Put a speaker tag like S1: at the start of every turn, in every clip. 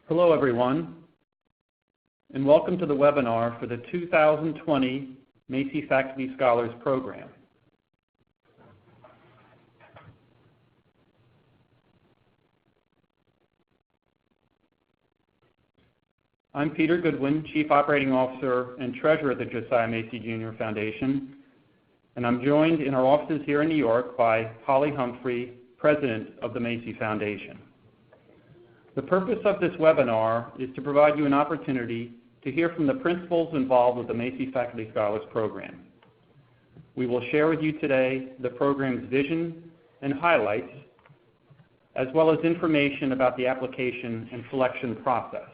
S1: Hello everyone, and welcome to the webinar for the 2020 Macy Faculty Scholars Program. I'm Peter Goodwin, Chief Operating Officer and Treasurer at the Josiah Macy Jr. Foundation, and I'm joined in our offices here in New York by Holly Humphrey, President of the Macy Foundation. The purpose of this webinar is to provide you an opportunity to hear from the principals involved with the Macy Faculty Scholars Program. We will share with you today the program's vision and highlights, as well as information about the application and selection process.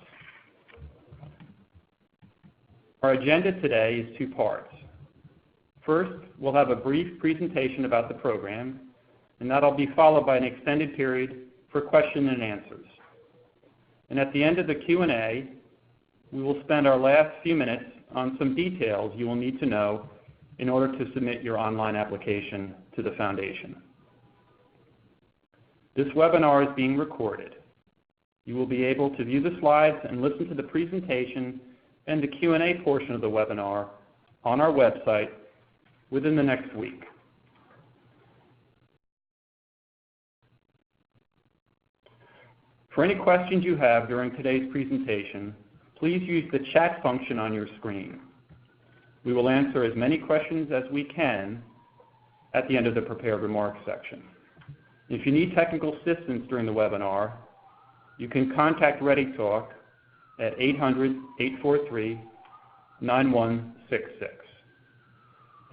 S1: Our agenda today is two parts. First, we'll have a brief presentation about the program, and that'll be followed by an extended period for question and answers. And at the end of the Q&A, we will spend our last few minutes on some details you will need to know in order to submit your online application to the Foundation. This webinar is being recorded. You will be able to view the slides and listen to the presentation and the Q&A portion of the webinar on our website within the next week. For any questions you have during today's presentation, please use the chat function on your screen. We will answer as many questions as we can at the end of the prepared remarks section. If you need technical assistance during the webinar, you can contact ReadyTalk at 800-843-9166.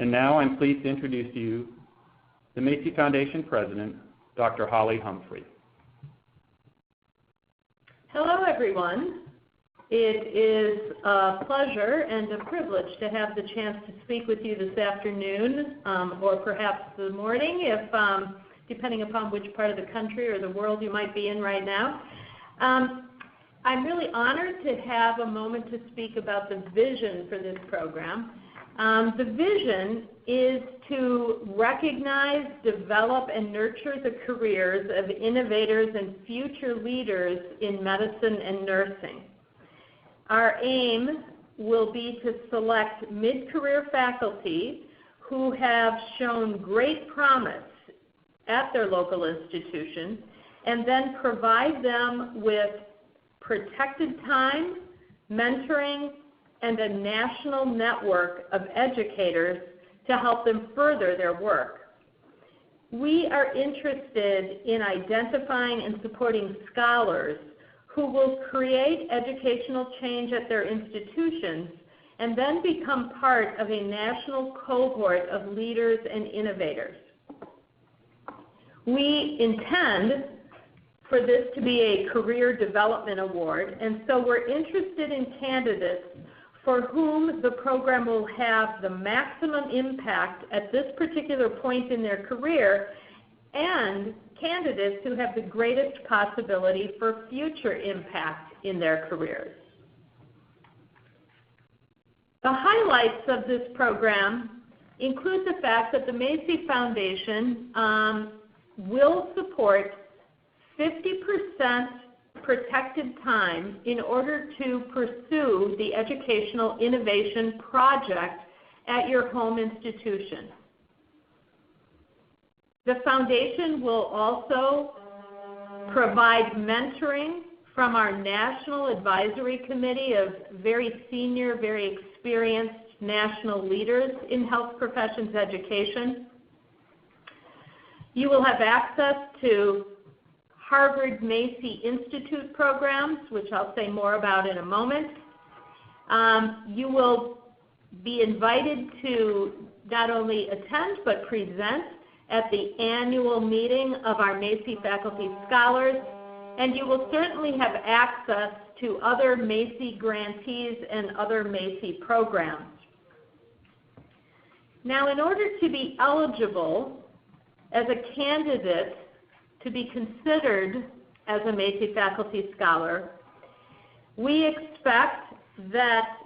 S1: And now I'm pleased to introduce to you the Macy Foundation President, Dr. Holly Humphrey.
S2: Hello everyone. It is a pleasure and a privilege to have the chance to speak with you this afternoon, or perhaps the morning, if depending upon which part of the country or the world you might be in right now. I'm really honored to have a moment to speak about the vision for this program. The vision is to recognize, develop, and nurture the careers of innovators and future leaders in medicine and nursing. Our aim will be to select mid-career faculty who have shown great promise at their local institution, and then provide them with protected time, mentoring, and a national network of educators to help them further their work. We are interested in identifying and supporting scholars who will create educational change at their institutions and then become part of a national cohort of leaders and innovators. We intend for this to be a career development award, and so we're interested in candidates for whom the program will have the maximum impact at this particular point in their career, and candidates who have the greatest possibility for future impact in their careers. The highlights of this program include the fact that the Macy Foundation will support 50% protected time in order to pursue the educational innovation project at your home institution. The Foundation will also provide mentoring from our National Advisory Committee of very senior, very experienced national leaders in health professions education. You will have access to Harvard Macy Institute programs, which I'll say more about in a moment. You will be invited to not only attend but present at the annual meeting of our Macy Faculty Scholars, and you will certainly have access to other Macy grantees and other Macy programs. Now, in order to be eligible as a candidate to be considered as a Macy Faculty Scholar, we expect that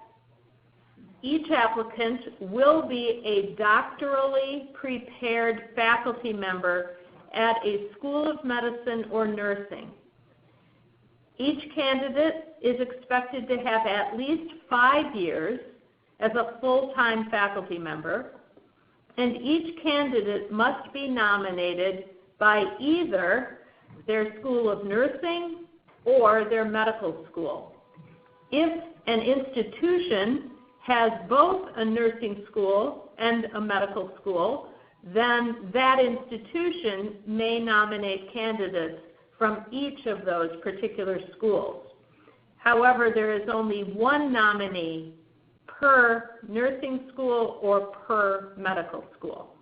S2: each applicant will be a doctorally prepared faculty member at a school of medicine or nursing. Each candidate is expected to have at least 5 years as a full-time faculty member, and each candidate must be nominated by either their School of Nursing or their medical school. If an institution has both a nursing school and a medical school, then that institution may nominate candidates from each of those particular schools. However, there is only one nominee per nursing school or per medical school.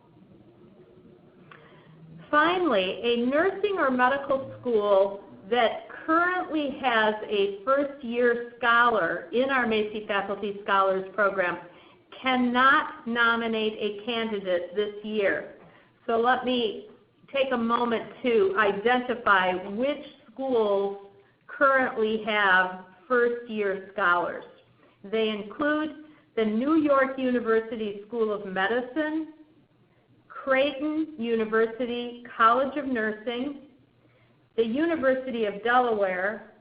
S2: Finally, a nursing or medical school that currently has a first-year scholar in our Macy Faculty Scholars Program cannot nominate a candidate this year. So let me take a moment to identify which schools currently have first-year scholars. They include the New York University School of Medicine, Creighton University College of Nursing, the University of Delaware,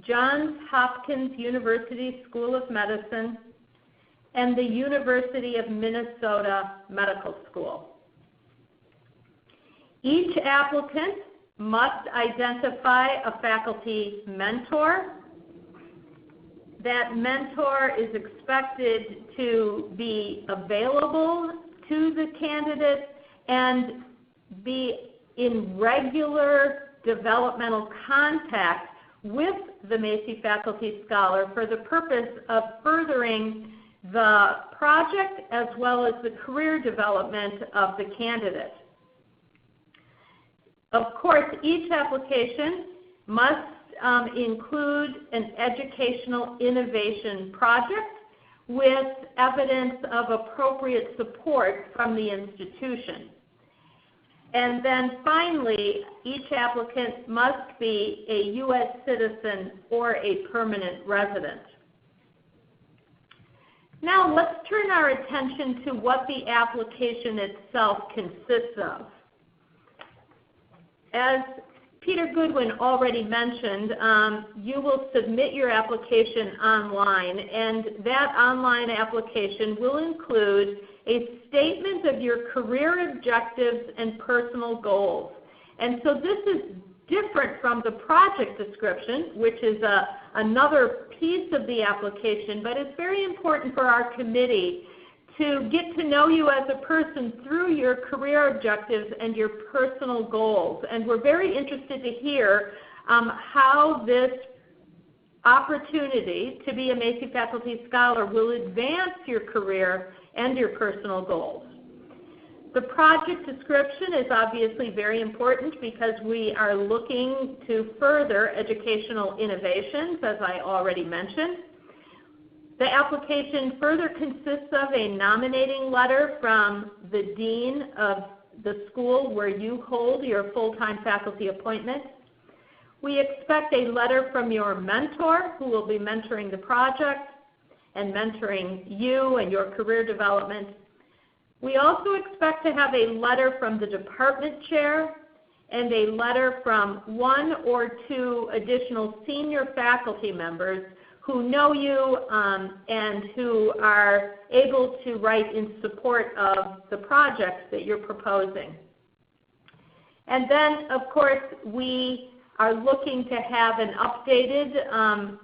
S2: Johns Hopkins University School of Medicine, and the University of Minnesota Medical School. Each applicant must identify a faculty mentor. That mentor is expected to be available to the candidate and be in regular developmental contact with the Macy Faculty Scholar for the purpose of furthering the project as well as the career development of the candidate. Of course, each application must include an educational innovation project with evidence of appropriate support from the institution. And then finally, each applicant must be a U.S. citizen or a permanent resident. Now let's turn our attention to what the application itself consists of. As Peter Goodwin already mentioned, you will submit your application online, and that online application will include a statement of your career objectives and personal goals. And so this is different from the project description, which is another piece of the application, but it's very important for our committee to get to know you as a person through your career objectives and your personal goals. And we're very interested to hear how this opportunity to be a Macy Faculty Scholar will advance your career and your personal goals. The project description is obviously very important because we are looking to further educational innovations, as I already mentioned. The application further consists of a nominating letter from the dean of the school where you hold your full-time faculty appointment. We expect a letter from your mentor who will be mentoring the project and mentoring you and your career development. We also expect to have a letter from the department chair and a letter from 1 or 2 additional senior faculty members who know you and who are able to write in support of the projects that you're proposing. And then, of course, we are looking to have an updated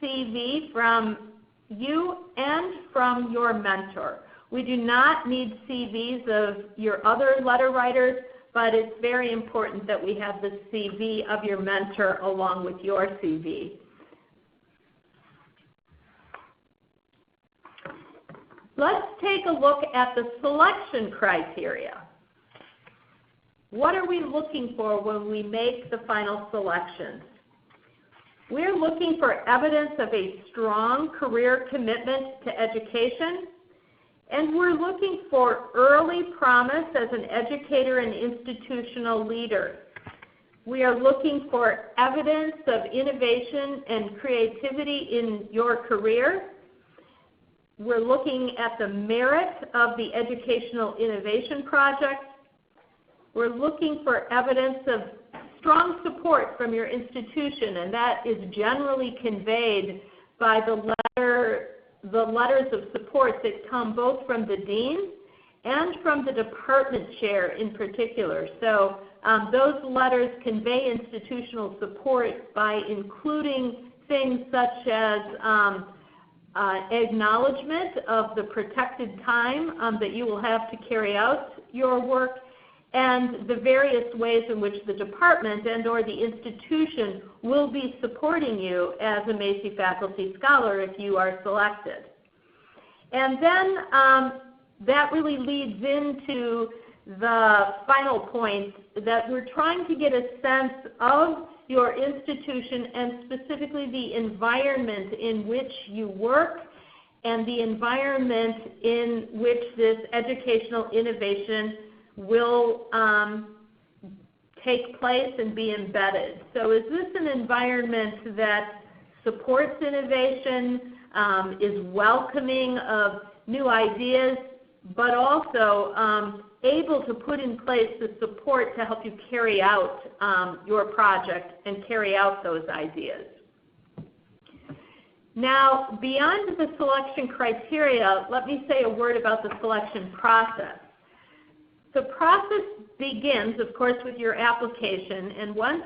S2: CV from you and from your mentor. We do not need CVs of your other letter writers, but it's very important that we have the CV of your mentor along with your CV. Let's take a look at the selection criteria. What are we looking for when we make the final selections? We're looking for evidence of a strong career commitment to education, and we're looking for early promise as an educator and institutional leader. We are looking for evidence of innovation and creativity in your career. We're looking at the merit of the educational innovation project. We're looking for evidence of strong support from your institution, and that is generally conveyed by the letters of support that come both from the dean and from the department chair in particular. So those letters convey institutional support by including things such as acknowledgement of the protected time that you will have to carry out your work, and the various ways in which the department and or the institution will be supporting you as a Macy Faculty Scholar if you are selected. And then that really leads into the final point, that we're trying to get a sense of your institution and specifically the environment in which you work and the environment in which this educational innovation will take place and be embedded. So is this an environment that supports innovation, is welcoming of new ideas, but also able to put in place the support to help you carry out your project and carry out those ideas? Now, beyond the selection criteria, let me say a word about the selection process. The process begins, of course, with your application, and once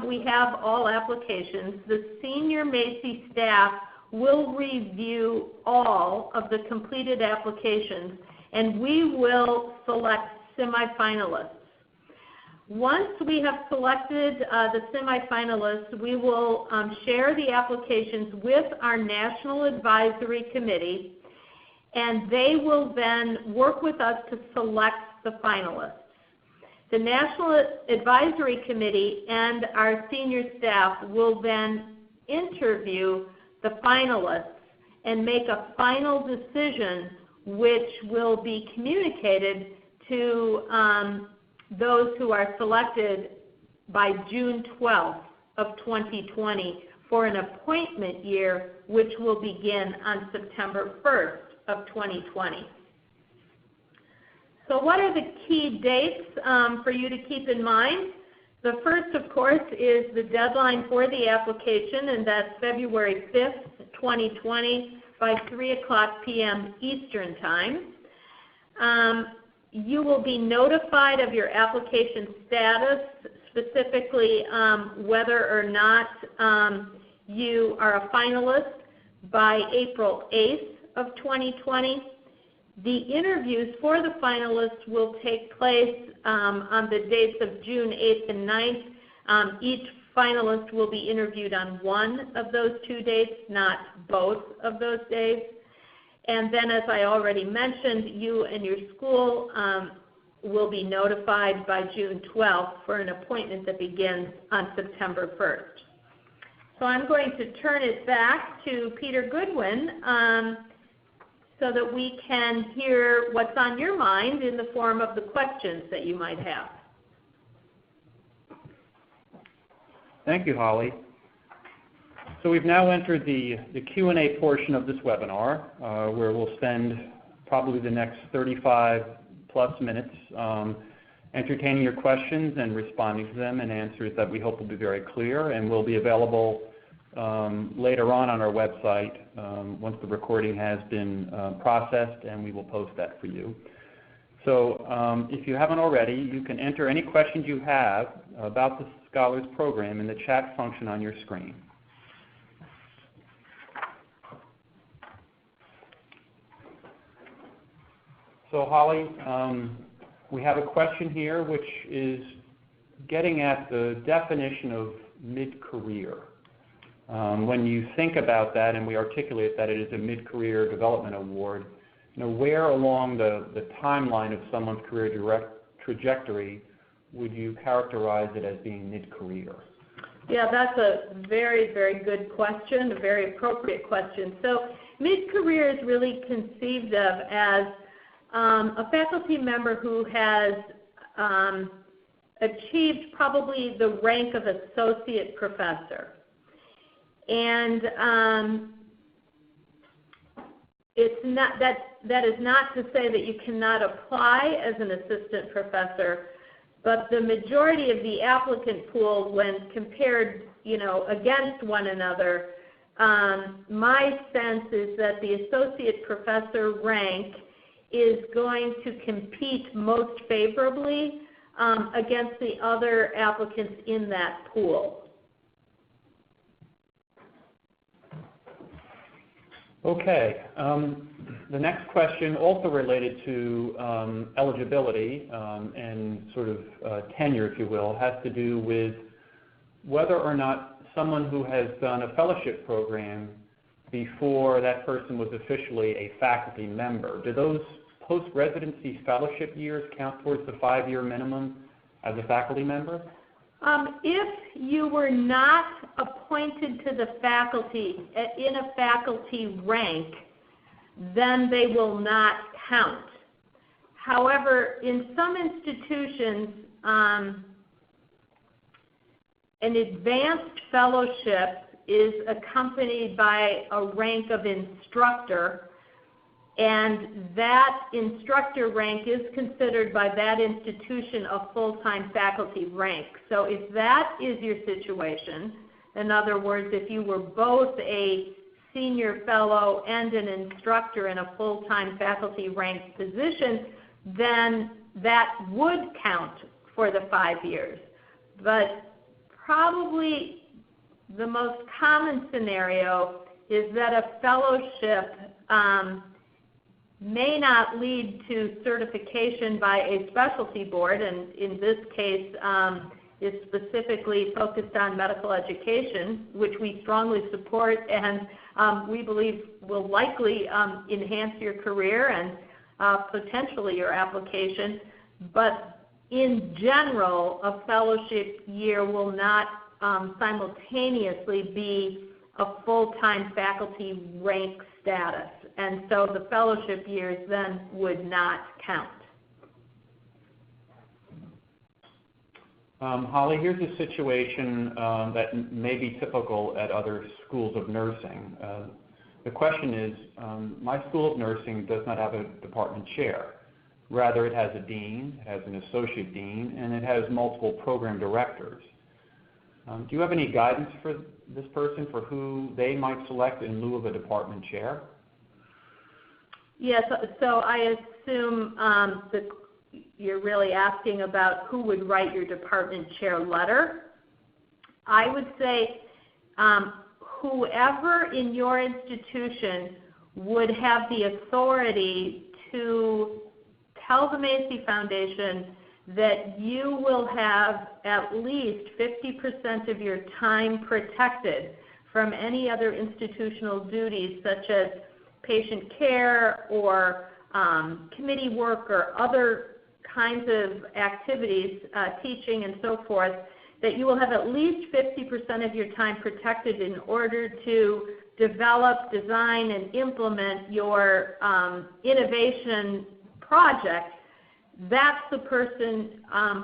S2: we have all applications, the senior Macy staff will review all of the completed applications, and we will select semifinalists. Once we have selected the semifinalists, we will share the applications with our National Advisory Committee, and they will then work with us to select the finalists. The National Advisory Committee and our senior staff will then interview the finalists and make a final decision which will be communicated to those who are selected by June 12th of 2020 for an appointment year which will begin on September 1st of 2020. So what are the key dates for you to keep in mind? The first, of course, is the deadline for the application, and that's February 5th, 2020 by 3 p.m. Eastern Time. You will be notified of your application status, specifically whether or not you are a finalist, by April 8th of 2020. The interviews for the finalists will take place on the dates of June 8th and 9th. Each finalist will be interviewed on one of those 2 dates, not both of those days. And then, as I already mentioned, you and your school will be notified by June 12th for an appointment that begins on September 1st. So I'm going to turn it back to Peter Goodwin so that we can hear what's on your mind in the form of the questions that you might have.
S1: Thank you, Holly. So we've now entered the Q&A portion of this webinar, where we'll spend probably the next 35 plus minutes entertaining your questions and responding to them in answers that we hope will be very clear and will be available later on our website once the recording has been processed, and we will post that for you. So if you haven't already, you can enter any questions you have about the Scholars Program in the chat function on your screen. So Holly, we have a question here which is getting at the definition of mid-career. When you think about that and we articulate that it is a mid-career development award, where along the timeline of someone's career trajectory would you characterize it as being mid-career?
S2: Yeah, that's a very, very good question, a very appropriate question. So mid-career is really conceived of as a faculty member who has achieved probably the rank of associate professor. And it's not, that is not to say that you cannot apply as an assistant professor, but the majority of the applicant pool, when compared, against one another, my sense is that the associate professor rank is going to compete most favorably against the other applicants in that pool.
S1: Okay. The next question, also related to eligibility and sort of tenure, if you will, has to do with whether or not someone who has done a fellowship program before that person was officially a faculty member, do those post-residency fellowship years count towards the 5-year minimum as a faculty member?
S2: If you were not appointed to the faculty in a faculty rank, then they will not count. However, in some institutions, an advanced fellowship is accompanied by a rank of instructor, and that instructor rank is considered by that institution a full-time faculty rank. So if that is your situation, in other words, if you were both a senior fellow and an instructor in a full-time faculty rank position, then that would count for the 5 years. But probably the most common scenario is that a fellowship may not lead to certification by a specialty board, and in this case is specifically focused on medical education, which we strongly support and we believe will likely enhance your career and potentially your application. But in general, a fellowship year will not simultaneously be a full-time faculty rank status. And so the fellowship years then would not count.
S1: Holly, here's a situation that may be typical at other schools of nursing. The question is, my school of nursing does not have a department chair. Rather, it has a dean, it has an associate dean, and it has multiple program directors. Do you have any guidance for this person for who they might select in lieu of a department chair?
S2: Yes, so I assume that you're really asking about who would write your department chair letter. I would say whoever in your institution would have the authority to tell the Macy Foundation that you will have at least 50% of your time protected from any other institutional duties such as patient care or committee work or other kinds of activities, teaching and so forth, that you will have at least 50% of your time protected in order to develop, design, and implement your innovation project. That's the person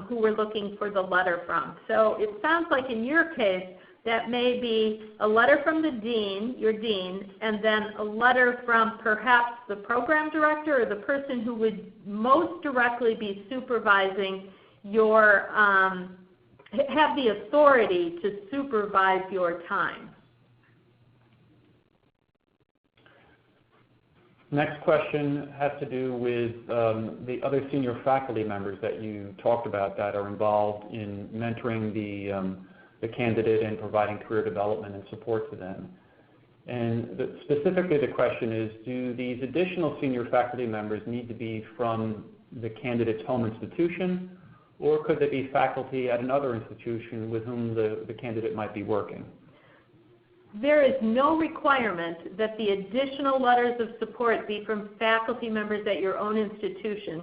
S2: who we're looking for the letter from. So it sounds like in your case, that may be a letter from the dean, your dean, and then a letter from perhaps the program director or the person who would most directly be supervising your, have the authority to supervise your time.
S1: Next question has to do with the other senior faculty members that you talked about that are involved in mentoring the candidate and providing career development and support to them. And specifically the question is, do these additional senior faculty members need to be from the candidate's home institution, or could they be faculty at another institution with whom the candidate might be working?
S2: There is no requirement that the additional letters of support be from faculty members at your own institution.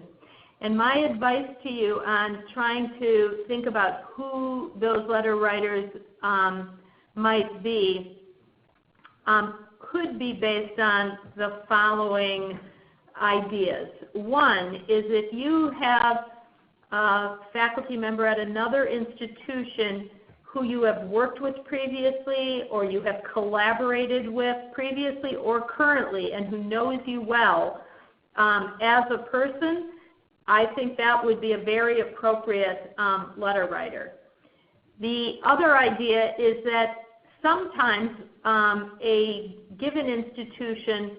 S2: And my advice to you on trying to think about who those letter writers might be could be based on the following ideas. One is if you have a faculty member at another institution who you have worked with previously or you have collaborated with previously or currently and who knows you well as a person, I think that would be a very appropriate letter writer. The other idea is that sometimes a given institution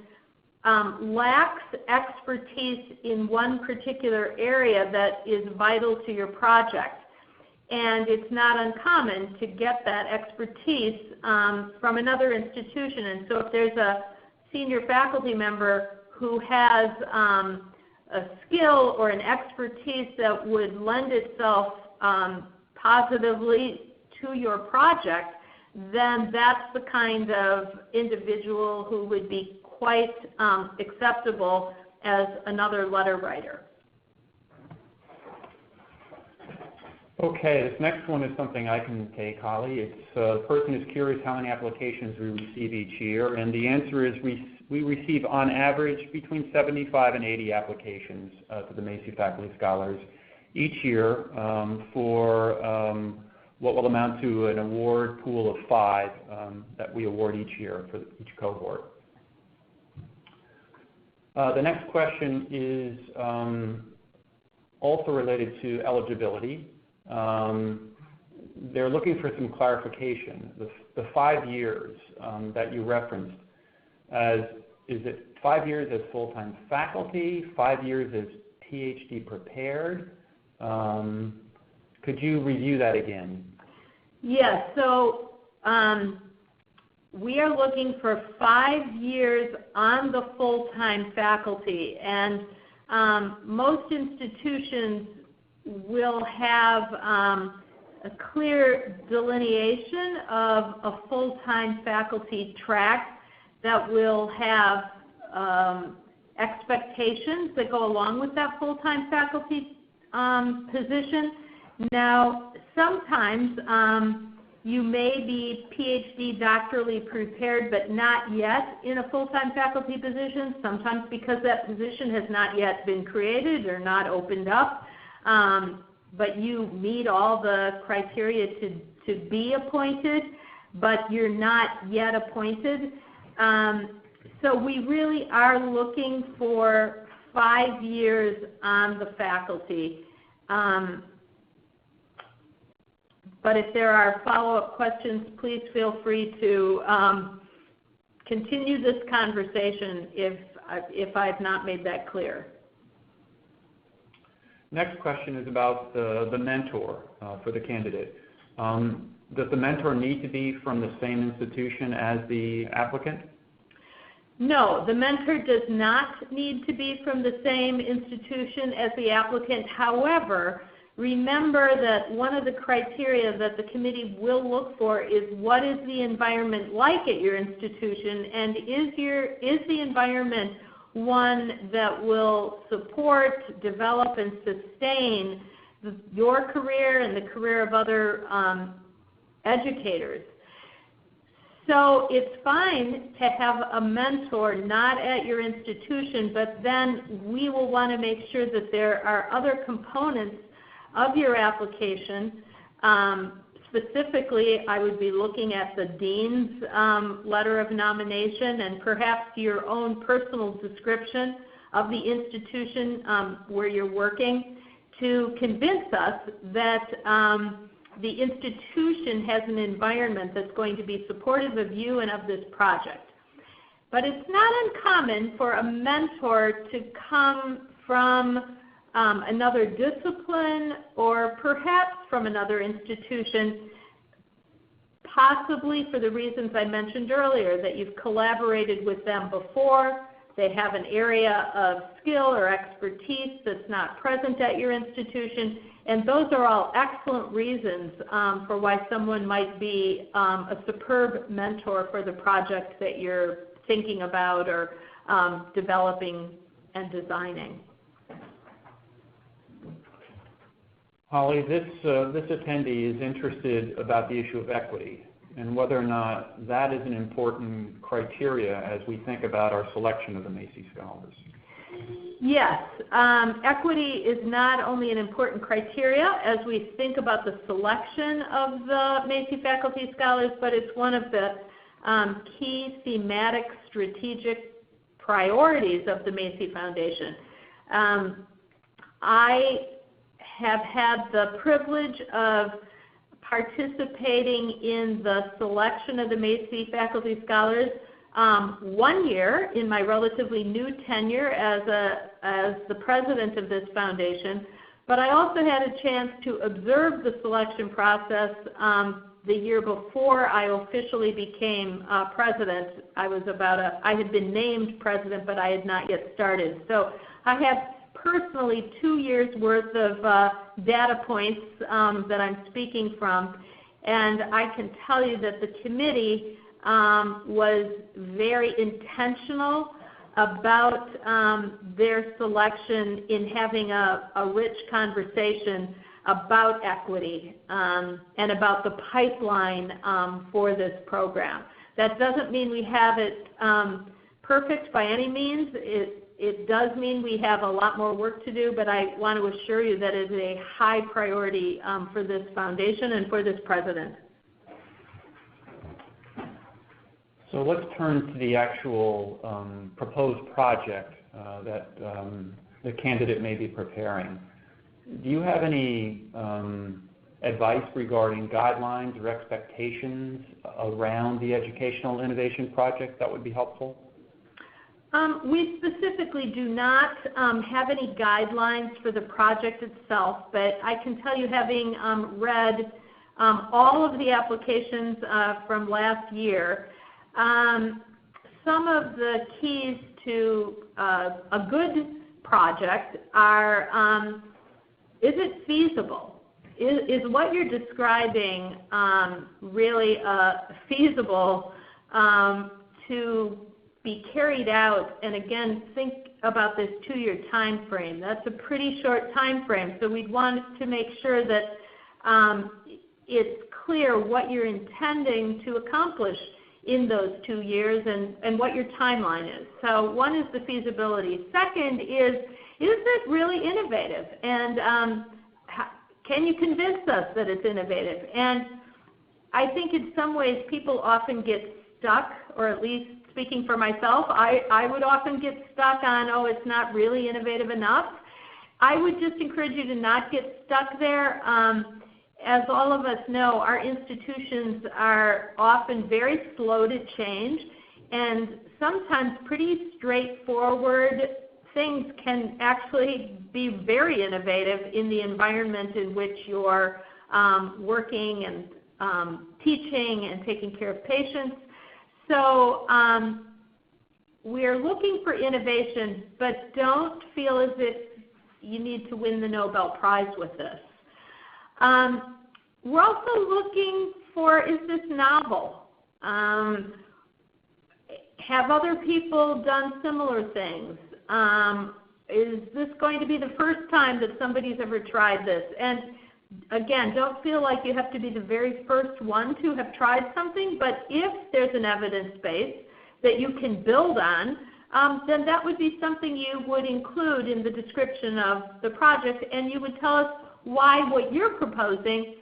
S2: lacks expertise in one particular area that is vital to your project. And it's not uncommon to get that expertise from another institution. And so if there's a senior faculty member who has a skill or an expertise that would lend itself positively to your project, then that's the kind of individual who would be quite acceptable as another letter writer.
S1: Okay, this next one is something I can take, Holly. It's the person is curious how many applications we receive each year, and the answer is we receive on average between 75 and 80 applications to the Macy Faculty Scholars each year for what will amount to an award pool of 5 that we award each year for each cohort. The next question is also related to eligibility. They're looking for some clarification. The 5 years that you referenced, is it 5 years as full-time faculty, 5 years as PhD prepared? Could you review that again?
S2: Yes, so we are looking for 5 years on the full-time faculty, and most institutions will have a clear delineation of a full-time faculty track that will have expectations that go along with that full-time faculty position. Now, sometimes you may be PhD doctorally prepared but not yet in a full-time faculty position, sometimes because that position has not yet been created or not opened up. But you meet all the criteria to be appointed, but you're not yet appointed. So we really are looking for 5 years on the faculty. But if there are follow-up questions, please feel free to continue this conversation if I've not made that clear.
S1: Next question is about the mentor for the candidate. Does the mentor need to be from the same institution as the applicant?
S2: No, the mentor does not need to be from the same institution as the applicant. However, remember that one of the criteria that the committee will look for is what is the environment like at your institution, and is the environment one that will support, develop, and sustain your career and the career of other educators. So it's fine to have a mentor not at your institution, but then we will want to make sure that there are other components of your application. Specifically, I would be looking at the dean's letter of nomination and perhaps your own personal description of the institution where you're working to convince us that the institution has an environment that's going to be supportive of you and of this project. But it's not uncommon for a mentor to come from another discipline or perhaps from another institution, possibly for the reasons I mentioned earlier, that you've collaborated with them before, they have an area of skill or expertise that's not present at your institution, and those are all excellent reasons for why someone might be a superb mentor for the project that you're thinking about or developing and designing.
S1: Holly, this attendee is interested about the issue of equity and whether or not that is an important criteria as we think about our selection of the Macy Scholars.
S2: Yes, equity is not only an important criteria as we think about the selection of the Macy Faculty Scholars, but it's one of the key thematic strategic priorities of the Macy Foundation. I have had the privilege of participating in the selection of the Macy Faculty Scholars 1 year in my relatively new tenure as the president of this foundation, but I also had a chance to observe the selection process the year before I officially became president. I had been named president, but I had not yet started. So I have personally 2 years worth of data points that I'm speaking from, and I can tell you that the committee was very intentional about their selection in having a rich conversation about equity and about the pipeline for this program. That doesn't mean we have it perfect by any means. It does mean we have a lot more work to do, but I want to assure you that it is a high priority for this foundation and for this president.
S1: So let's turn to the actual proposed project that the candidate may be preparing. Do you have any advice regarding guidelines or expectations around the Educational Innovation Project that would be helpful?
S2: We specifically do not have any guidelines for the project itself, but I can tell you, having read all of the applications from last year, some of the keys to a good project are, is it feasible? Is what you're describing really feasible to be carried out? And again, think about this 2-year time frame. That's a pretty short time frame, so we'd want to make sure that it's clear what you're intending to accomplish in those 2 years and what your timeline is. So one is the feasibility. Second is it really innovative? And can you convince us that it's innovative? And I think in some ways people often get stuck, or at least speaking for myself, I would often get stuck on, oh, it's not really innovative enough. I would just encourage you to not get stuck there. As all of us know, our institutions are often very slow to change, and sometimes pretty straightforward things can actually be very innovative in the environment in which you're working and teaching and taking care of patients. So we're looking for innovation, but don't feel as if you need to win the Nobel Prize with this. We're also looking for, is this novel? Have other people done similar things? Is this going to be the first time that somebody's ever tried this? And again, don't feel like you have to be the very first one to have tried something, but if there's an evidence base that you can build on, then that would be something you would include in the description of the project, and you would tell us why what you're proposing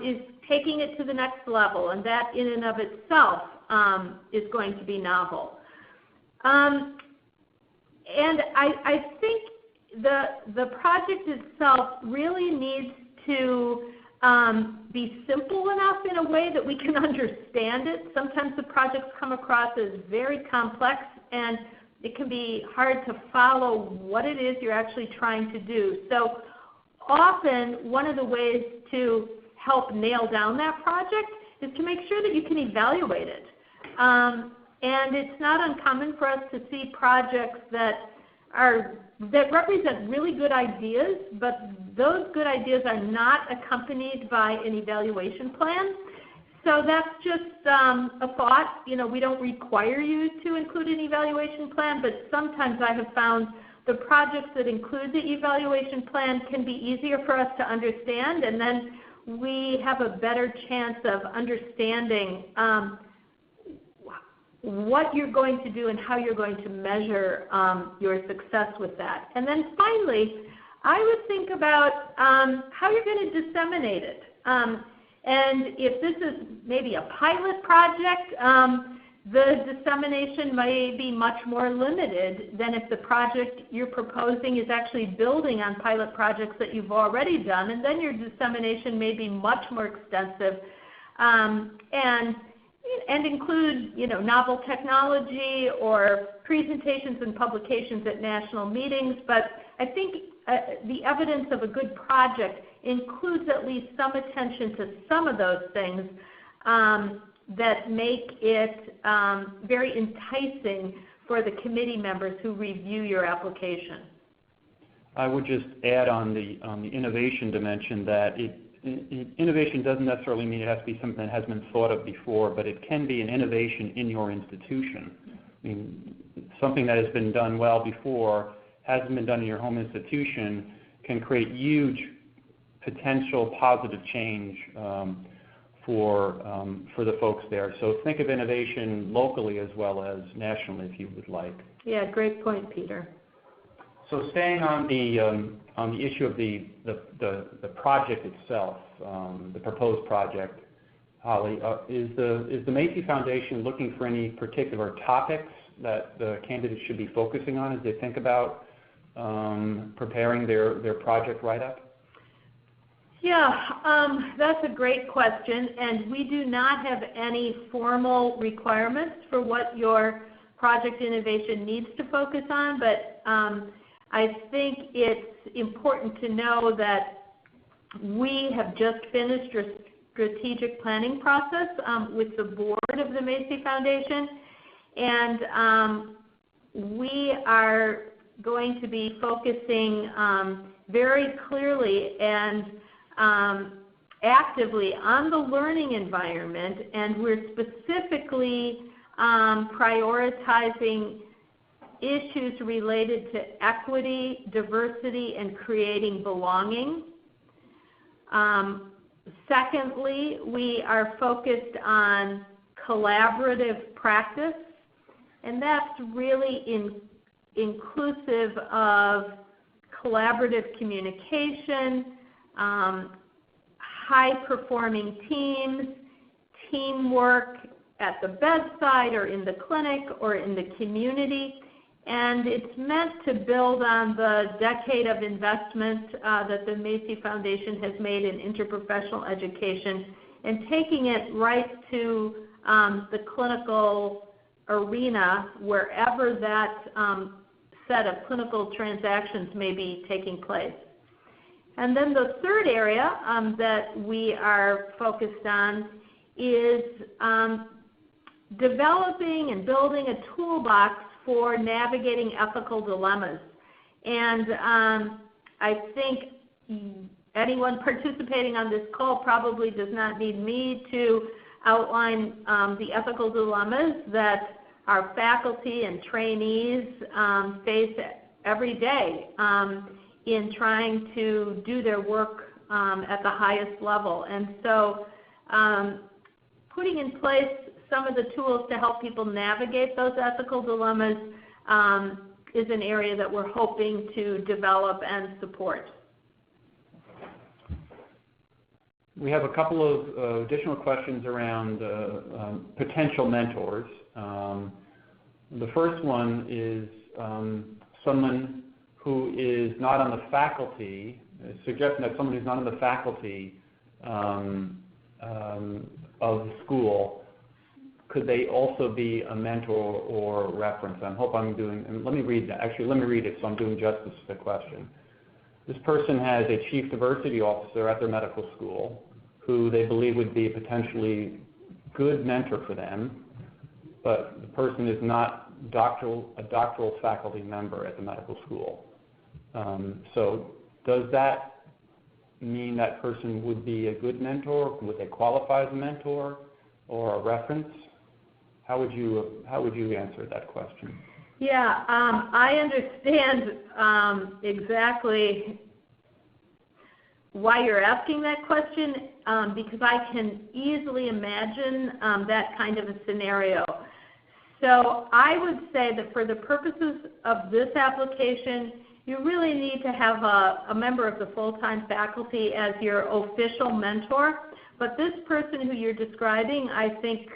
S2: is taking it to the next level, and that in and of itself is going to be novel. And I think the project itself really needs to be simple enough in a way that we can understand it. Sometimes the projects come across as very complex, and it can be hard to follow what it is you're actually trying to do. So often, one of the ways to help nail down that project is to make sure that you can evaluate it. And it's not uncommon for us to see projects that represent really good ideas, but those good ideas are not accompanied by an evaluation plan. So that's just a thought. You know, we don't require you to include an evaluation plan, but sometimes I have found the projects that include the evaluation plan can be easier for us to understand, and then we have a better chance of understanding what you're going to do and how you're going to measure your success with that. And then finally, I would think about how you're going to disseminate it. And if this is maybe a pilot project, the dissemination may be much more limited than if the project you're proposing is actually building on pilot projects that you've already done, and then your dissemination may be much more extensive and include, novel technology or presentations and publications at national meetings. But I think the evidence of a good project includes at least some attention to some of those things that make it very enticing for the committee members who review your application.
S1: I would just add on the innovation dimension that innovation doesn't necessarily mean it has to be something that has been thought of before, but it can be an innovation in your institution. I mean, something that has been done well before, hasn't been done in your home institution, can create huge potential positive change for the folks there. So think of innovation locally as well as nationally, if you would like.
S2: Yeah, great point, Peter.
S1: So staying on the issue of the project itself, the proposed project, Holly, is the Macy Foundation looking for any particular topics that the candidates should be focusing on as they think about preparing their project write-up?
S2: Yeah, that's a great question, and we do not have any formal requirements for what your project innovation needs to focus on, but I think it's important to know that we have just finished a strategic planning process with the board of the Macy Foundation, and we are going to be focusing very clearly and actively on the learning environment, and we're specifically prioritizing issues related to equity, diversity, and creating belonging. Secondly, we are focused on collaborative practice, and that's really inclusive of collaborative communication, high-performing teams, teamwork at the bedside or in the clinic or in the community. And it's meant to build on the decade of investment that the Macy Foundation has made in interprofessional education and taking it right to the clinical arena wherever that set of clinical transactions may be taking place. And then the third area that we are focused on is developing and building a toolbox for navigating ethical dilemmas. And I think anyone participating on this call probably does not need me to outline the ethical dilemmas that our faculty and trainees face every day in trying to do their work at the highest level. And so putting in place some of the tools to help people navigate those ethical dilemmas is an area that we're hoping to develop and support.
S1: We have a couple of additional questions around potential mentors. The first one is someone who is not on the faculty, suggesting that someone who's not on the faculty of the school, could they also be a mentor or reference? I hope I'm doing, and let me read that. Actually, let me read it so I'm doing justice to the question. This person has a chief diversity officer at their medical school who they believe would be a potentially good mentor for them, but the person is not a doctoral faculty member at the medical school. So does that mean that person would be a good mentor? Would they qualify as a mentor or a reference? How would you answer that question?
S2: Yeah, I understand exactly why you're asking that question because I can easily imagine that kind of a scenario. So I would say that for the purposes of this application, you really need to have a member of the full-time faculty as your official mentor. But this person who you're describing, I think,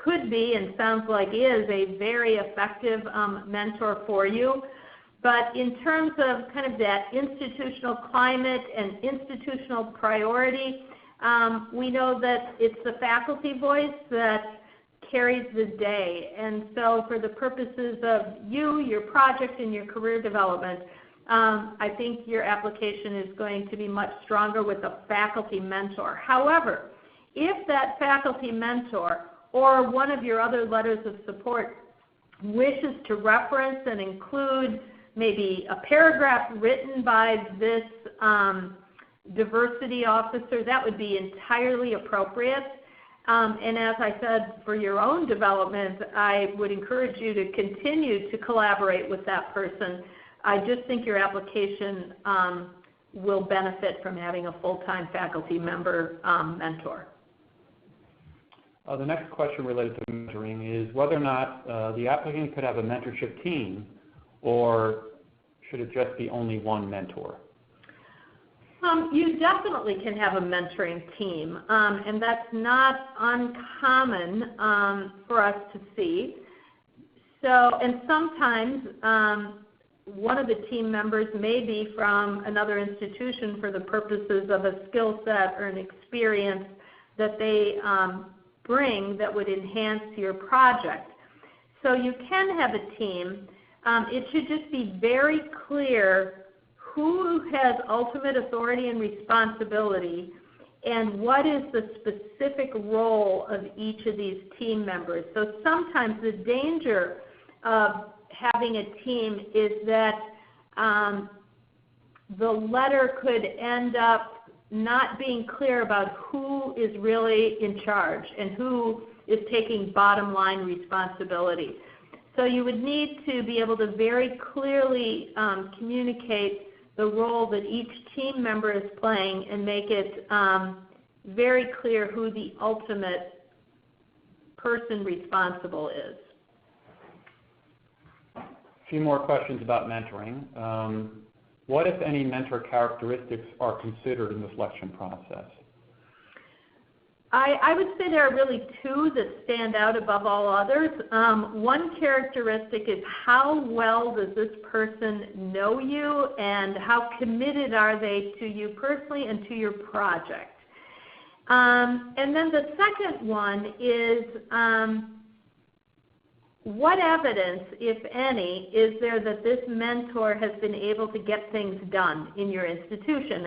S2: could be and sounds like is a very effective mentor for you. But in terms of kind of that institutional climate and institutional priority, we know that it's the faculty voice that carries the day. And so for the purposes of you, your project, and your career development, I think your application is going to be much stronger with a faculty mentor. However, if that faculty mentor or one of your other letters of support wishes to reference and include maybe a paragraph written by this diversity officer, that would be entirely appropriate. And as I said, for your own development, I would encourage you to continue to collaborate with that person. I just think your application will benefit from having a full-time faculty member mentor.
S1: The next question related to mentoring is whether or not the applicant could have a mentorship team, or should it just be only one mentor?
S2: You definitely can have a mentoring team, and that's not uncommon for us to see. So, and sometimes one of the team members may be from another institution for the purposes of a skill set or an experience that they bring that would enhance your project. So you can have a team. It should just be very clear who has ultimate authority and responsibility and what is the specific role of each of these team members. So sometimes the danger of having a team is that the letter could end up not being clear about who is really in charge and who is taking bottom line responsibility. So you would need to be able to very clearly communicate the role that each team member is playing and make it very clear who the ultimate person responsible is.
S1: A few more questions about mentoring. What, if any, mentor characteristics are considered in the selection process?
S2: I would say there are really two that stand out above all others. One characteristic is how well does this person know you and how committed are they to you personally and to your project. And then the second one is what evidence, if any, is there that this mentor has been able to get things done in your institution?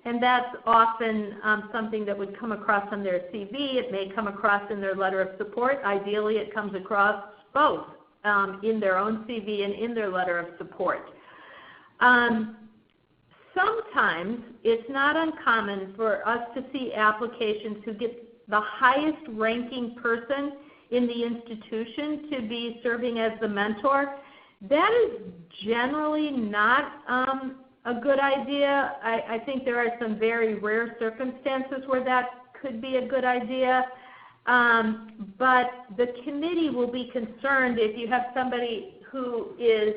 S2: And that's often something that would come across on their CV. It may come across in their letter of support. Ideally, it comes across both in their own CV and in their letter of support. Sometimes it's not uncommon for us to see applications who get the highest ranking person in the institution to be serving as the mentor. That is generally not a good idea. I think there are some very rare circumstances where that could be a good idea. But the committee will be concerned if you have somebody who is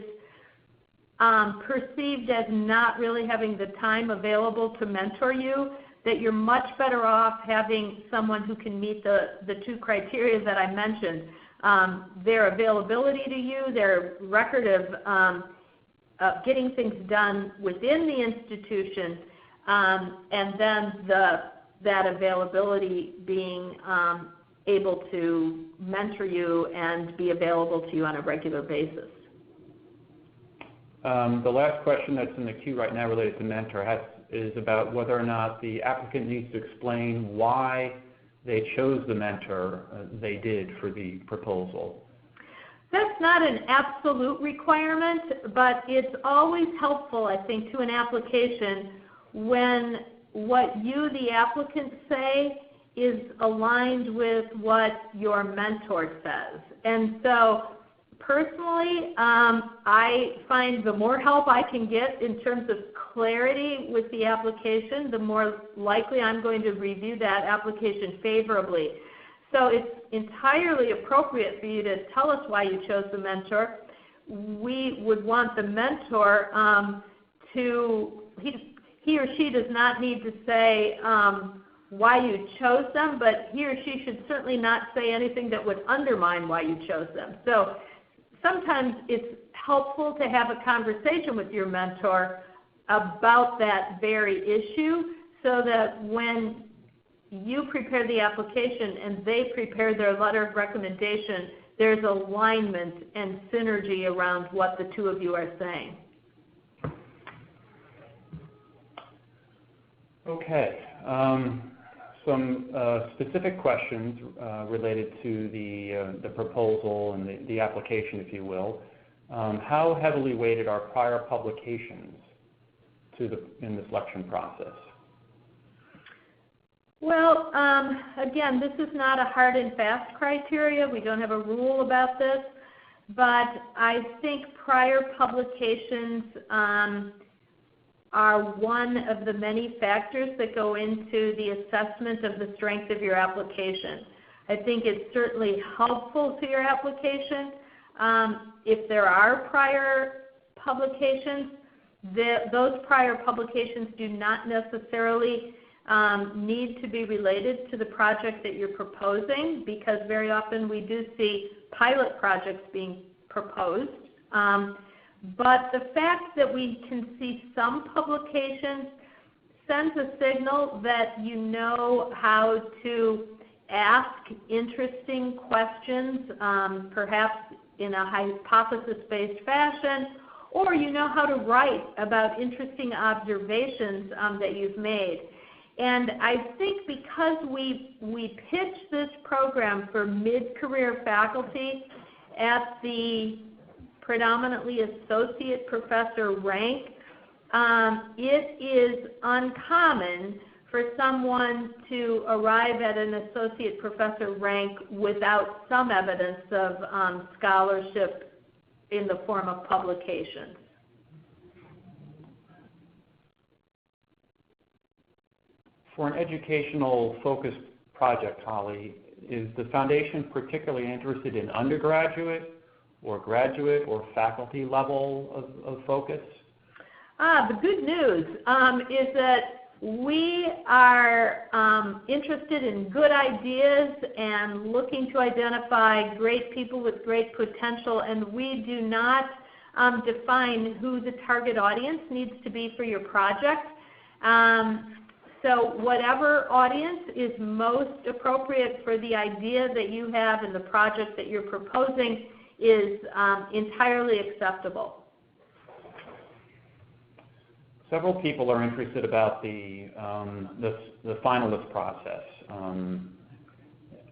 S2: perceived as not really having the time available to mentor you, that you're much better off having someone who can meet the two criteria that I mentioned. Their availability to you, their record of getting things done within the institution, and then that availability being able to mentor you and be available to you on a regular basis.
S1: The last question that's in the queue right now related to mentor is about whether or not the applicant needs to explain why they chose the mentor they did for the proposal.
S2: That's not an absolute requirement, but it's always helpful, I think, to an application when what you, the applicant, say is aligned with what your mentor says. And so personally, I find the more help I can get in terms of clarity with the application, the more likely I'm going to review that application favorably. So it's entirely appropriate for you to tell us why you chose the mentor. We would want the mentor he or she does not need to say why you chose them, but he or she should certainly not say anything that would undermine why you chose them. So sometimes it's helpful to have a conversation with your mentor about that very issue so that when you prepare the application and they prepare their letter of recommendation, there's alignment and synergy around what the two of you are saying.
S1: Okay. Some specific questions related to the proposal and the application, if you will. How heavily weighted are prior publications in the selection process?
S2: Well, again, this is not a hard and fast criteria. We don't have a rule about this, but I think prior publications are one of the many factors that go into the assessment of the strength of your application. I think it's certainly helpful to your application. If there are prior publications, those prior publications do not necessarily need to be related to the project that you're proposing, because very often we do see pilot projects being proposed. But the fact that we can see some publications sends a signal that you know how to ask interesting questions, perhaps in a hypothesis-based fashion, or you know how to write about interesting observations that you've made. And I think because we pitched this program for mid-career faculty at the predominantly associate professor rank, it is uncommon for someone to arrive at an associate professor rank without some evidence of scholarship in the form of publications.
S1: For an educational focused project, Holly, is the foundation particularly interested in undergraduate or graduate or faculty level of focus?
S2: The good news is that we are interested in good ideas and looking to identify great people with great potential, and we do not define who the target audience needs to be for your project. So whatever audience is most appropriate for the idea that you have and the project that you're proposing is entirely acceptable.
S1: Several people are interested about the finalist process.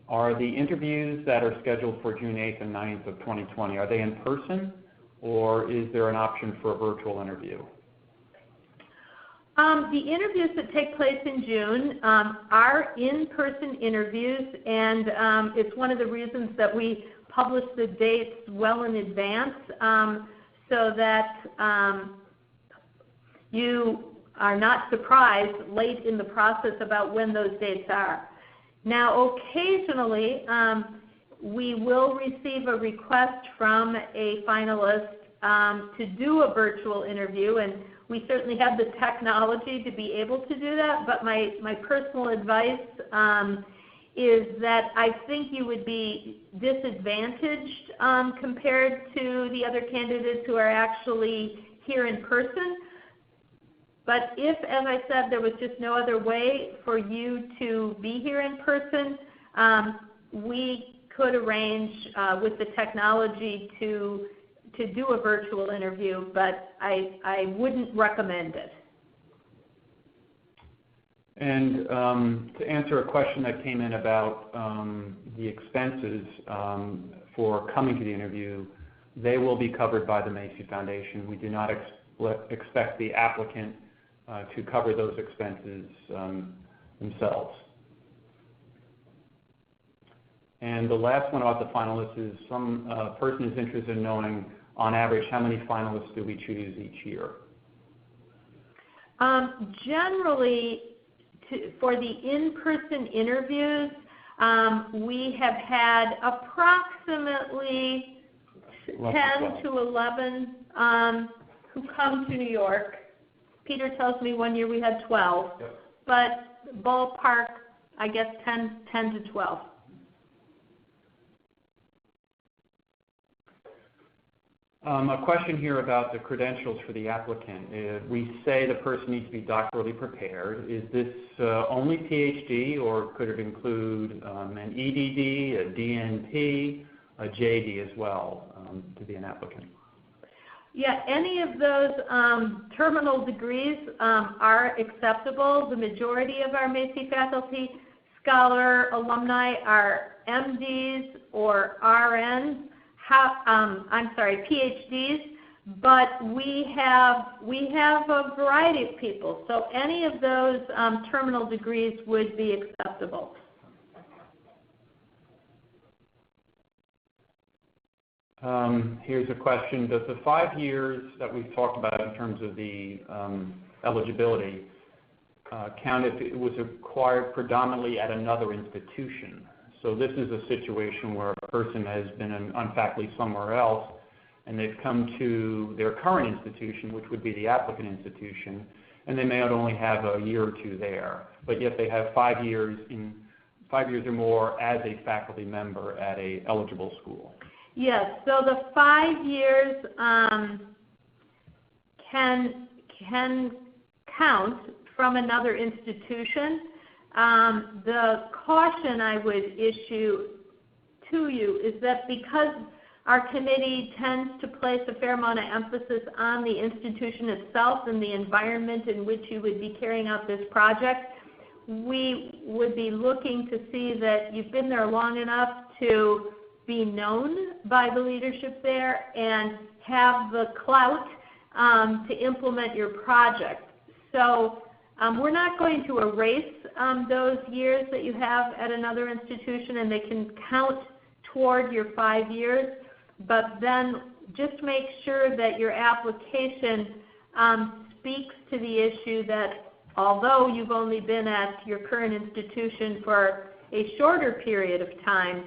S1: Are the interviews that are scheduled for June 8th and 9th of 2020, are they in person, or is there an option for a virtual interview?
S2: The interviews that take place in June are in-person interviews, and it's one of the reasons that we publish the dates well in advance so that you are not surprised late in the process about when those dates are. Now, occasionally, we will receive a request from a finalist to do a virtual interview, and we certainly have the technology to be able to do that, but my personal advice is that I think you would be disadvantaged compared to the other candidates who are actually here in person. But if, as I said, there was just no other way for you to be here in person, we could arrange with the technology to do a virtual interview, but I wouldn't recommend it.
S1: And to answer a question that came in about the expenses for coming to the interview, they will be covered by the Macy Foundation. We do not expect the applicant to cover those expenses themselves. And the last one about the finalists is some person is interested in knowing, on average, how many finalists do we choose each year?
S2: Generally, for the in-person interviews, we have had approximately 10 to 11 who come to New York. Peter tells me one year we had 12, yep. But ballpark I guess 10 to 12.
S1: A question here about the credentials for the applicant. We say the person needs to be doctorally prepared. Is this only PhD, or could it include an EDD, a DNP, a JD as well to be an applicant?
S2: Yeah, any of those terminal degrees are acceptable. The majority of our Macy faculty scholar alumni are MDs or RNs. PhDs, but we have a variety of people. So any of those terminal degrees would be acceptable.
S1: Here's a question. Does the 5 years that we've talked about in terms of the eligibility count if it was acquired predominantly at another institution? So this is a situation where a person has been on faculty somewhere else, and they've come to their current institution, which would be the applicant institution, and they may not only have a year or two there, but yet they have 5 years or more as a faculty member at a eligible school.
S2: Yes. So the 5 years can count from another institution. The caution I would issue to you is that because our committee tends to place a fair amount of emphasis on the institution itself and the environment in which you would be carrying out this project, we would be looking to see that you've been there long enough to be known by the leadership there and have the clout to implement your project. So we're not going to erase those years that you have at another institution, and they can count toward your 5 years, but then just make sure that your application speaks to the issue that although you've only been at your current institution for a shorter period of time,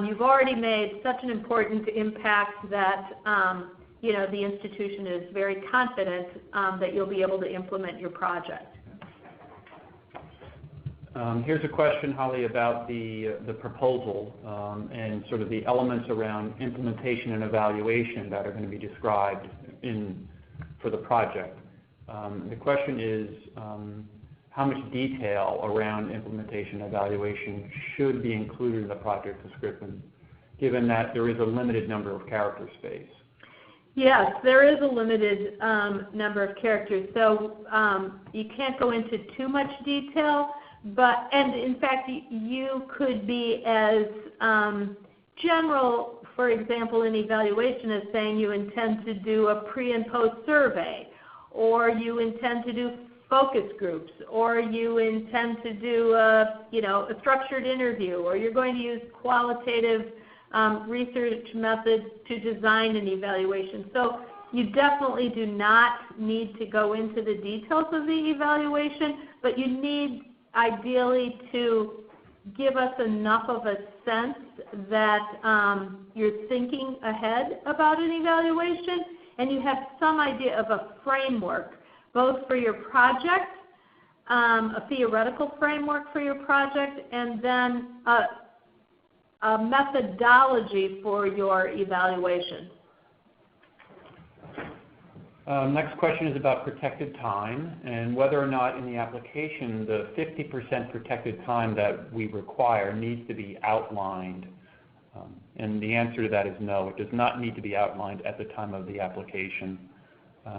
S2: you've already made such an important impact that the institution is very confident that you'll be able to implement your project.
S1: Here's a question, Holly, about the proposal and sort of the elements around implementation and evaluation that are going to be described for the project. The question is how much detail around implementation and evaluation should be included in the project description, given that there is a limited number of character space?
S2: Yes, there is a limited number of characters, so you can't go into too much detail. And in fact, you could be as general, for example, in evaluation as saying you intend to do a pre and post survey, or you intend to do focus groups, or you intend to do a structured interview, or you're going to use qualitative research methods to design an evaluation. So you definitely do not need to go into the details of the evaluation, but you need ideally to give us enough of a sense that you're thinking ahead about an evaluation and you have some idea of a framework, both for your project, a theoretical framework for your project, and then a methodology for your evaluation.
S1: Next question is about protected time and whether or not in the application the 50% protected time that we require needs to be outlined. And the answer to that is no, it does not need to be outlined at the time of the application.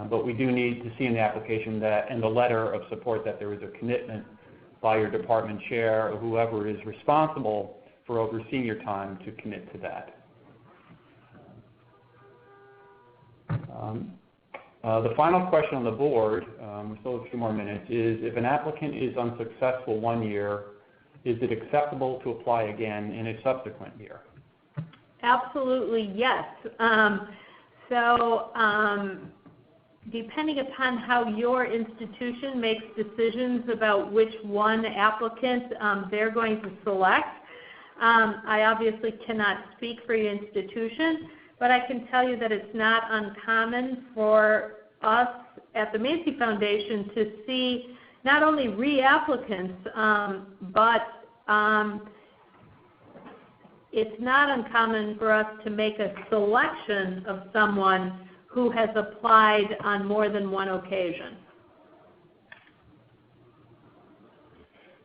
S1: But we do need to see in the application that in the letter of support that there is a commitment by your department chair or whoever is responsible for overseeing your time to commit to that. The final question on the board, we still have a few more minutes, is if an applicant is unsuccessful 1 year, is it acceptable to apply again in a subsequent year?
S2: Absolutely, yes. Depending upon how your institution makes decisions about which one applicant they're going to select, I obviously cannot speak for your institution, but I can tell you that it's not uncommon for us at the Macy Foundation to see not only reapplicants, but it's not uncommon for us to make a selection of someone who has applied on more than one occasion.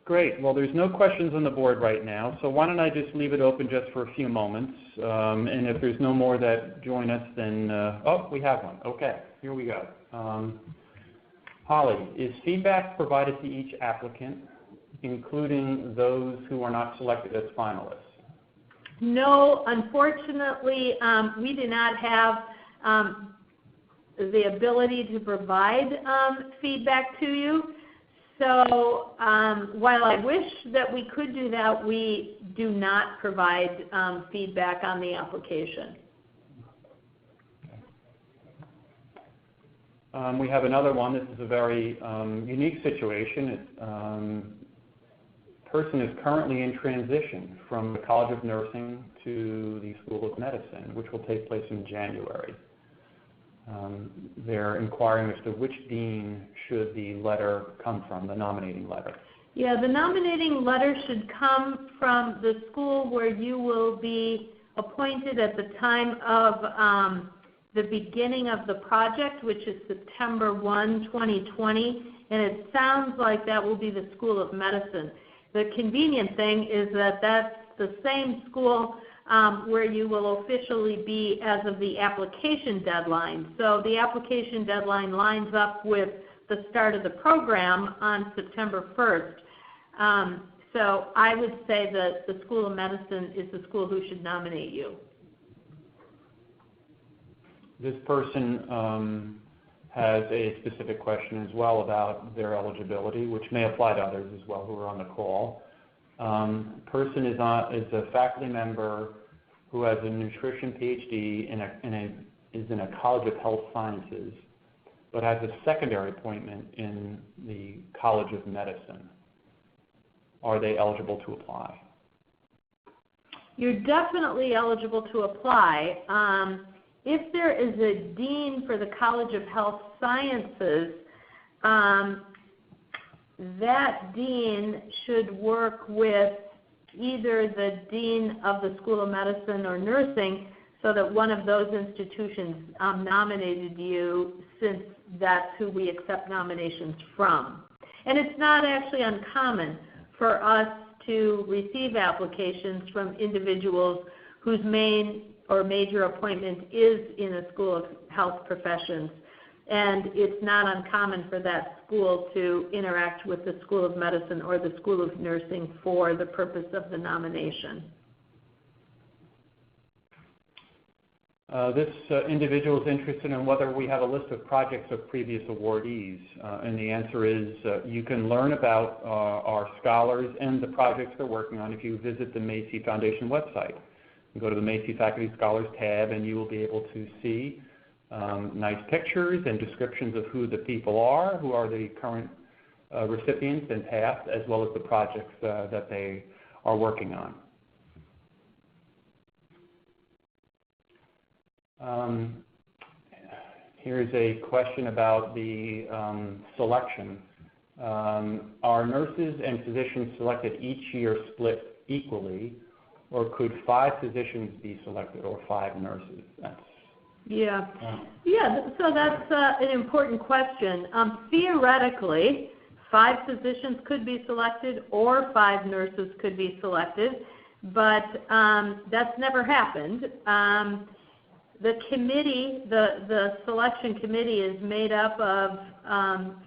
S1: Great. Well, there's no questions on the board right now, so why don't I just leave it open just for a few moments, and if there's no more that join us, then, oh, we have one. Okay, here we go. Holly, is feedback provided to each applicant, including those who are not selected as finalists?
S2: No, unfortunately, we do not have the ability to provide feedback to you. So while I wish that we could do that, we do not provide feedback on the application.
S1: We have another one. This is a very unique situation. Person is currently in transition from the College of Nursing to the School of Medicine, which will take place in January. They're inquiring as to which dean should the letter come from, the nominating letter.
S2: Yeah, the nominating letter should come from the school where you will be appointed at the time of the beginning of the project, which is September 1, 2020, and it sounds like that will be the School of Medicine. The convenient thing is that that's the same school where you will officially be as of the application deadline. So the application deadline lines up with the start of the program on September 1st. So I would say that the School of Medicine is the school who should nominate you.
S1: This person has a specific question as well about their eligibility, which may apply to others as well who are on the call. Person is a faculty member who has a nutrition PhD is in a College of Health Sciences, but has a secondary appointment in the College of Medicine. Are they eligible to apply?
S2: You're definitely eligible to apply. If there is a dean for the College of Health Sciences, that dean should work with either the dean of the School of Medicine or Nursing so that one of those institutions nominated you, since that's who we accept nominations from. And it's not actually uncommon for us to receive applications from individuals whose main or major appointment is in a School of Health Professions. And it's not uncommon for that school to interact with the School of Medicine or the School of Nursing for the purpose of the nomination.
S1: This individual is interested in whether we have a list of projects of previous awardees. And the answer is you can learn about our scholars and the projects they're working on if you visit the Macy Foundation website. You go to the Macy Faculty Scholars tab and you will be able to see nice pictures and descriptions of who the people are, who are the current recipients and past, as well as the projects that they are working on. Here's a question about the selection. Are nurses and physicians selected each year split equally, or could 5 physicians be selected or 5 nurses?
S2: Yeah, so that's an important question. Theoretically, 5 physicians could be selected or 5 nurses could be selected, but that's never happened. The committee, the selection committee is made up of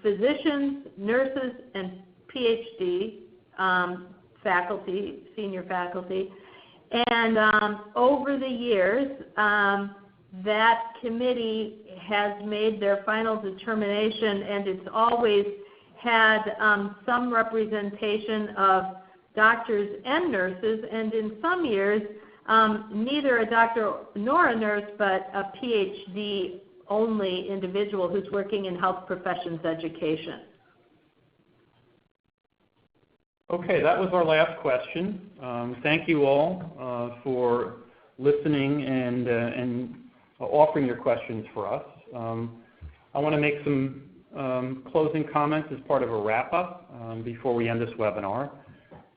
S2: physicians, nurses, and PhD faculty, senior faculty. And over the years, that committee has made their final determination, and it's always had some representation of doctors and nurses, and in some years, neither a doctor nor a nurse, but a PhD only individual who's working in health professions education.
S1: Okay, that was our last question. Thank you all for listening and offering your questions for us. I want to make some closing comments as part of a wrap-up before we end this webinar.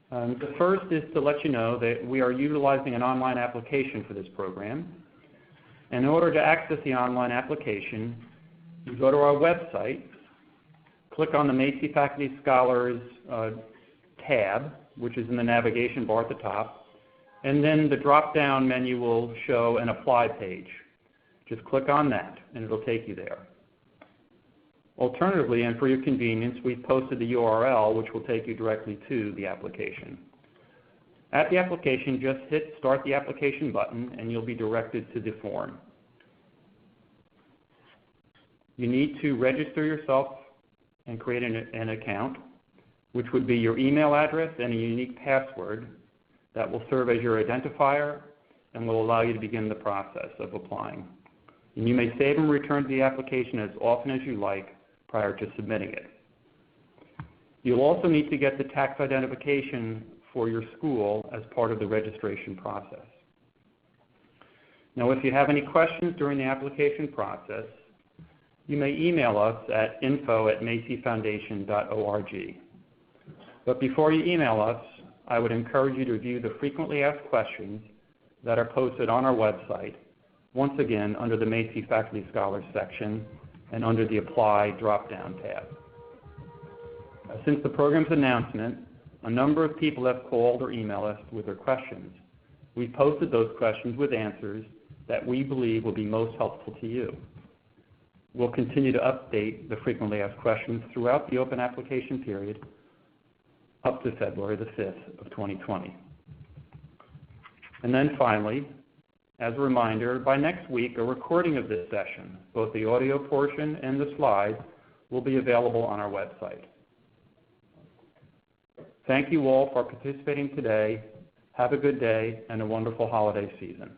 S1: The first is to let you know that we are utilizing an online application for this program. In order to access the online application, you go to our website, click on the Macy Faculty Scholars tab, which is in the navigation bar at the top, and then the drop-down menu will show an Apply page. Just click on that, and it'll take you there. Alternatively, and for your convenience, we've posted the URL, which will take you directly to the application. At the application, just hit Start the Application button, and you'll be directed to the form. You need to register yourself and create an account, which would be your email address and a unique password that will serve as your identifier and will allow you to begin the process of applying. And you may save and return to the application as often as you like prior to submitting it. You'll also need to get the tax identification for your school as part of the registration process. Now, if you have any questions during the application process, you may email us at info@macyfoundation.org. But before you email us, I would encourage you to review the frequently asked questions that are posted on our website, once again under the Macy Faculty Scholars section and under the Apply drop-down tab. Since the program's announcement, a number of people have called or emailed us with their questions. We've posted those questions with answers that we believe will be most helpful to you. We'll continue to update the frequently asked questions throughout the open application period up to February the 5th of 2020. And then finally, as a reminder, by next week, a recording of this session, both the audio portion and the slides, will be available on our website. Thank you all for participating today. Have a good day and a wonderful holiday season.